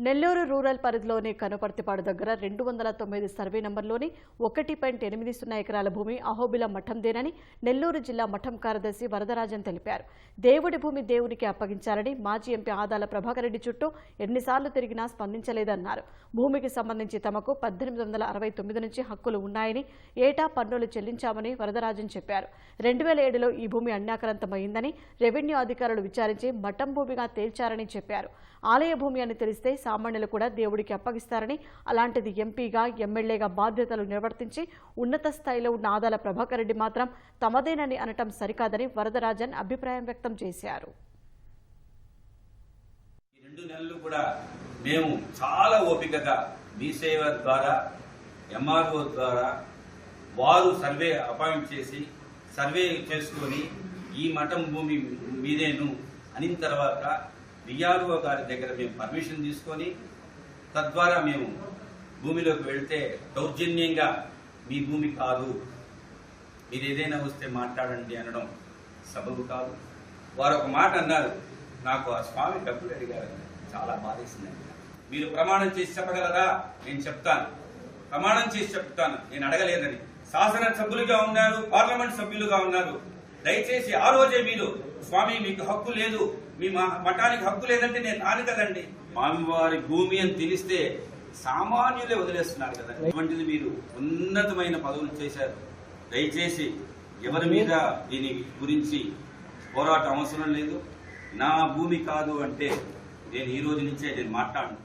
Nellore rural పరిధిలోని కనుపర్తిపాడు దగ్గర 209 survey నంబర్లోని 1.80 ఎకరాల భూమి అహోబిల మఠందేనని నెల్లూరు జిల్లా మఠం కార్యదర్శి వరదరాజన్ తెలిపారు. దేవుడి భూమి దేవునికి అప్పగించాలని మాజీ ఎంపీ ఆదాల ప్రభాకర్ రెడ్డి చుట్టూ ఎన్నిసార్లు తిరిగినా స్పందించలేదన్నారు. భూమికి సంబంధించి తమకు 1869 నుంచి హక్కులు ఉన్నాయని, ఏటా పన్నులు చెల్లించామని వరదరాజన్ చెప్పారు. 2007లో ఈ భూమి అన్యాక్రాంతమైందని రెవెన్యూ అధికారులు విచారించి మఠం భూమిగా తేల్చారని చెప్పారు. ఆలయ భూమి అని తెలిస్తే సామాన్యులు కూడా దేవుడికి అప్పగిస్తారని, అలాంటిది ఎంపీగా ఎమ్మెల్యేగా బాధ్యతలు నిర్వర్తించి ఉన్నత స్థాయిలో ఉన్న ఆదాల ప్రభాకర్ రెడ్డి మాత్రం తమదేనని అనటం సరికాదని వరదరాజన్ అభిప్రాయం వ్యక్తం చేశారు. 2 నెలలు కూడా మేము చాలా ఓపికగా మీ సేవ ద్వారా ఎంఆర్ఓ ద్వారా వారు సర్వే అపాయింట్ చేసి సర్వే చేసుకొని ఈ మఠం భూమి మీదేను అనిన తర్వాత విఆర్ఓ గారి దగ్గర మేము పర్మిషన్ తీసుకొని తద్వారా మేము భూమిలోకి వెళ్తే దౌర్జన్యంగా మీ భూమి కాదు, మీరు ఏదైనా వస్తే మాట్లాడండి అనడం సబబు కాదు. వారు ఒక మాట అన్నారు, నాకు ఆ స్వామి డబ్బులు అడిగారు, చాలా బాధేసిందండి. మీరు ప్రమాణం చేసి చెప్పగలరా? నేను చెప్తాను, ప్రమాణం చేసి చెప్తాను, నేను అడగలేదని. శాసన సభ్యులుగా ఉన్నారు, పార్లమెంట్ సభ్యులుగా ఉన్నారు. దయచేసి ఆ రోజే మీరు స్వామి మీకు హక్కు లేదు, మీ మఠానికి హక్కు లేదంటే నేను రాను కదండి. స్వామివారి భూమి అని తెలిస్తే సామాన్యులే వదిలేస్తున్నారు కదా. ఇటువంటిది మీరు ఉన్నతమైన పదవులు చేశారు. దయచేసి ఎవరి మీద దీని గురించి పోరాటం అవసరం లేదు. నా భూమి కాదు అంటే నేను ఈ రోజు నుంచే నేను మాట్లాడను.